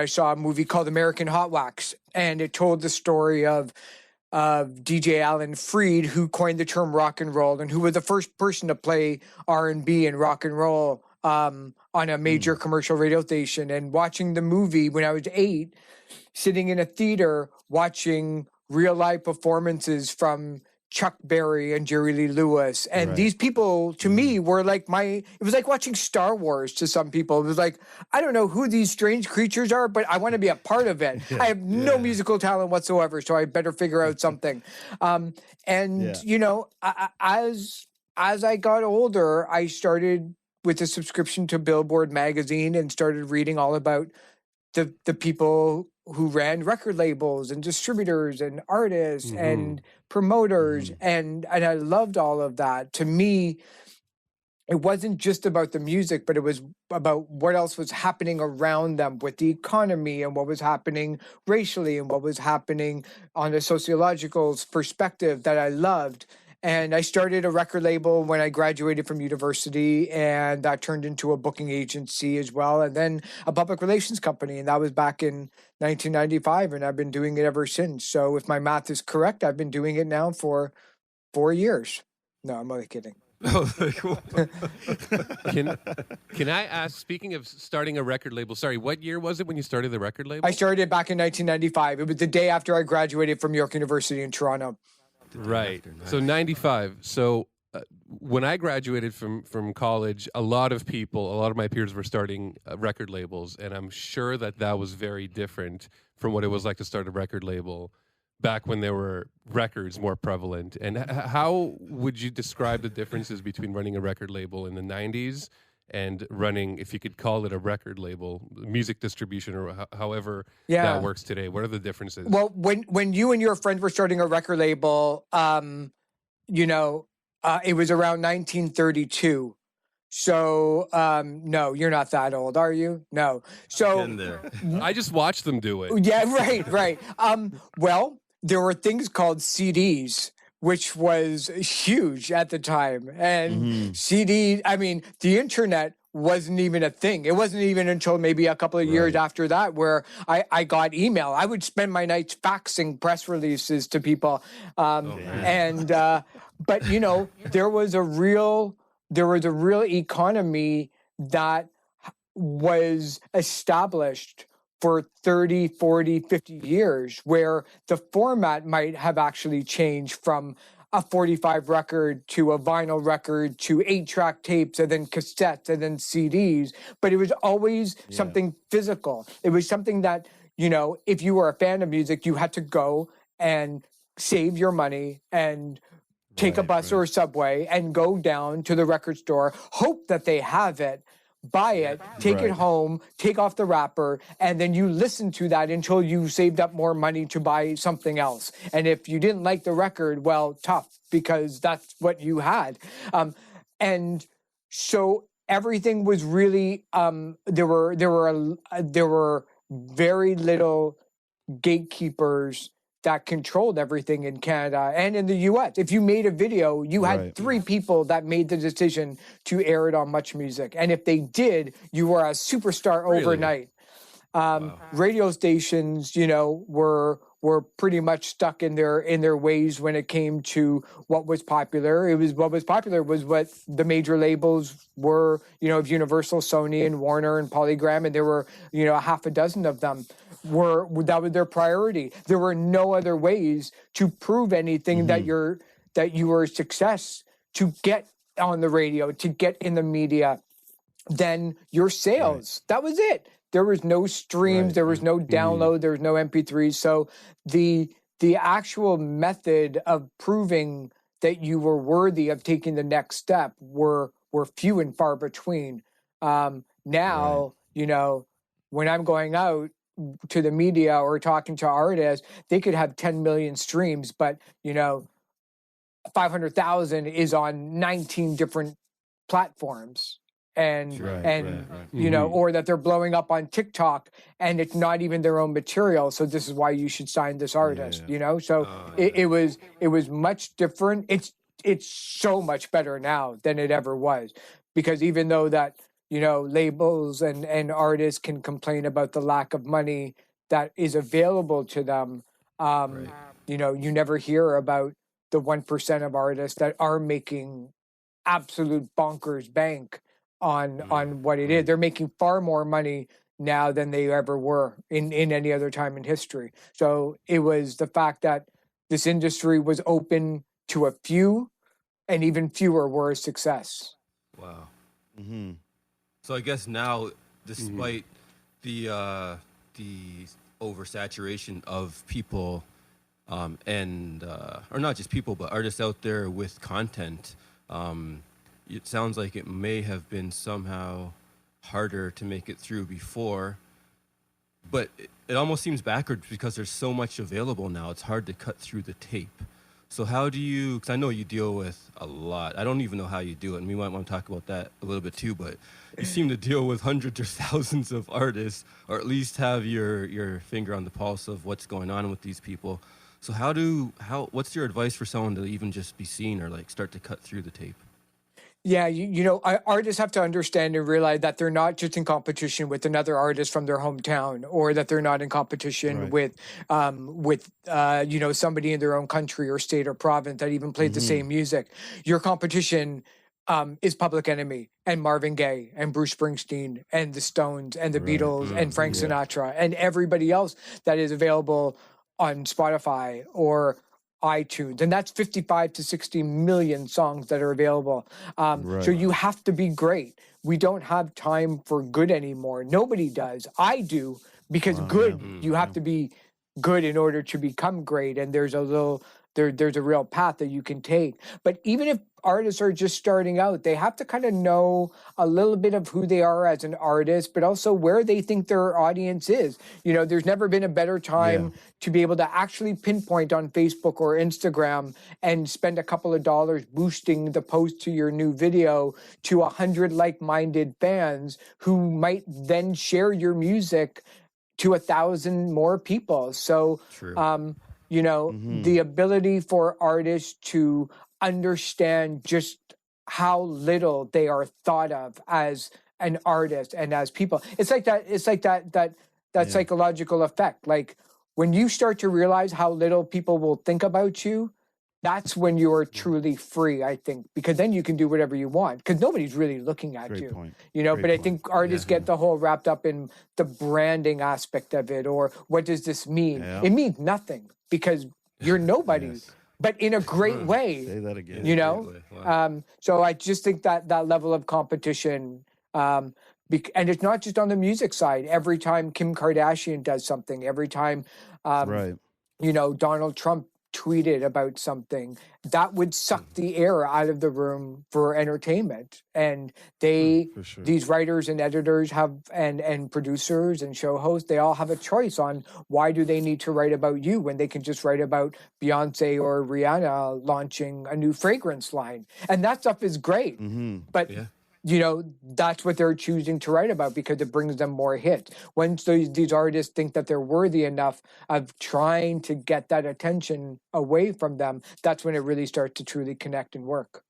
I saw a movie called American Hot Wax, and it told the story of DJ Alan Freed, who coined the term rock and roll, and who was the first person to play R&B and rock and roll on a major commercial radio station. And watching the movie when I was 8, sitting in a theater watching real live performances from Chuck Berry and Jerry Lee Lewis. And these people, to me, were like it was like watching Star Wars to some people. It was like, I don't know who these strange creatures are, but I want to be a part of it. I have no musical talent whatsoever, so I better figure out something. You know, as I got older, I started with a subscription to Billboard magazine and started reading all about the people who ran record labels and distributors and artists and promoters. And I loved all of that. To me, it wasn't just about the music, but it was about what else was happening around them with the economy and what was happening racially and what was happening on a sociological perspective that I loved. And I started a record label when I graduated from university, and that turned into a booking agency as well, and then a public relations company. And that was back in 1995, and I've been doing it ever since. So if my math is correct, I've been doing it now for 4 years. No, I'm only kidding. Can I ask, speaking of starting a record label, sorry, what year was it when you started the record label? I started it back in 1995. It was the day after I graduated from York University in Toronto. Right. So 95. So when I graduated from college, a lot of my peers were starting record labels, and I'm sure that was very different from what it was like to start a record label back when there were records more prevalent. And how would you describe the differences between running a record label in the 90s and running, if you could call it a record label, music distribution, or however that works today? What are the differences? Well, when you and your friend were starting a record label, you know, it was around 1932. So, no, you're not that old, are you? No. So I just watched them do it. Yeah, right. Well, there were things called CDs, which was huge at the time. And CD, I mean, the internet wasn't even a thing. It wasn't even until maybe a couple of years after that where I got email. I would spend my nights faxing press releases to people. But you know, there was a real economy that was established for 30, 40, 50 years, where the format might have actually changed from a 45 record to a vinyl record to 8-track tapes and then cassettes and then CDs. But it was always something physical. It was something that, you know, if you were a fan of music, you had to go and save your money and take a bus or a subway and go down to the record store, hope that they have it, buy it, take it home, take off the wrapper, and then you listen to that until you saved up more money to buy something else. And if you didn't like the record, well, tough, because that's what you had. And so everything was really, there were very little gatekeepers that controlled everything in Canada and in the US. If you made a video, you had 3 people that made the decision to air it on Much Music. And if they did, you were a superstar overnight. Radio stations, you know, were pretty much stuck in their ways when it came to what was popular. What was popular was what the major labels were, you know, of Universal, Sony, and Warner, and Polygram, and there were, you know, a half a dozen of them. That was their priority. There were no other ways to prove anything that you were a success, to get on the radio, to get in the media, than your sales. That was it. There was no streams, there was no download, there was no MP3s. So the actual method of proving that you were worthy of taking the next step were few and far between. Now, you know, when I'm going out to the media or talking to artists, they could have 10 million streams, but, you know, 500,000 is on 19 different platforms. And you know, or that they're blowing up on TikTok and it's not even their own material. So this is why you should sign this artist, you know? So it was much different. It's so much better now than it ever was, because even though that labels and artists can complain about the lack of money that is available to them. Right. You never hear about the 1% of artists that are making absolute bonkers bank on what it is. They're making far more money now than they ever were in any other time in history. So it was the fact that this industry was open to a few, and even fewer were a success. Wow. So I guess now, despite the oversaturation of people, and or not just people, but artists out there with content, it sounds like it may have been somehow harder to make it through before. But it almost seems backwards because there's so much available now. It's hard to cut through the tape. So how do you, because I know you deal with a lot. I don't even know how you do it, and we might want to talk about that a little bit too, but you seem to deal with hundreds or thousands of artists, or at least have your finger on the pulse of what's going on with these people. So what's your advice for someone to even just be seen or like start to cut through the tape? Yeah, artists have to understand and realize that they're not just in competition with another artist from their hometown, or that they're not in competition with somebody in their own country or state or province that even played the same music. Your competition is Public Enemy and Marvin Gaye and Bruce Springsteen and the Stones and the Beatles and Frank Sinatra and everybody else that is available on Spotify or iTunes, and that's 55 to 60 million songs that are available. So you have to be great. We don't have time for good anymore. Nobody does. I do, because you have to be good in order to become great. And there's there's a real path that you can take. But even if artists are just starting out, they have to kind of know a little bit of who they are as an artist, but also where they think their audience is. There's never been a better time to be able to actually pinpoint on Facebook or Instagram and spend a couple of dollars boosting the post to your new video to 100 like-minded fans who might then share your music to 1,000 more people. So, True. The ability for artists to understand just how little they are thought of as an artist and as people. It's like that psychological effect. Like, when you start to realize how little people will think about you, that's when you are truly free, I think, because then you can do whatever you want, because nobody's really looking at Great you. point. But I think artists get the whole wrapped up in the branding aspect of it, or what does this mean? Yeah. It means nothing, because you're nobody, but in a great way. Say that again. Wow. So I just think that level of competition, and it's not just on the music side. Every time Kim Kardashian does something, every time, Donald Trump tweeted about something, that would suck the air out of the room for entertainment. And these writers and editors have, and producers and show hosts, they all have a choice on why do they need to write about you when they can just write about Beyonce or Rihanna launching a new fragrance line. And that stuff is great. But that's what they're choosing to write about, because it brings them more hits. Once these artists think that they're worthy enough of trying to get that attention away from them, that's when it really starts to truly connect and work.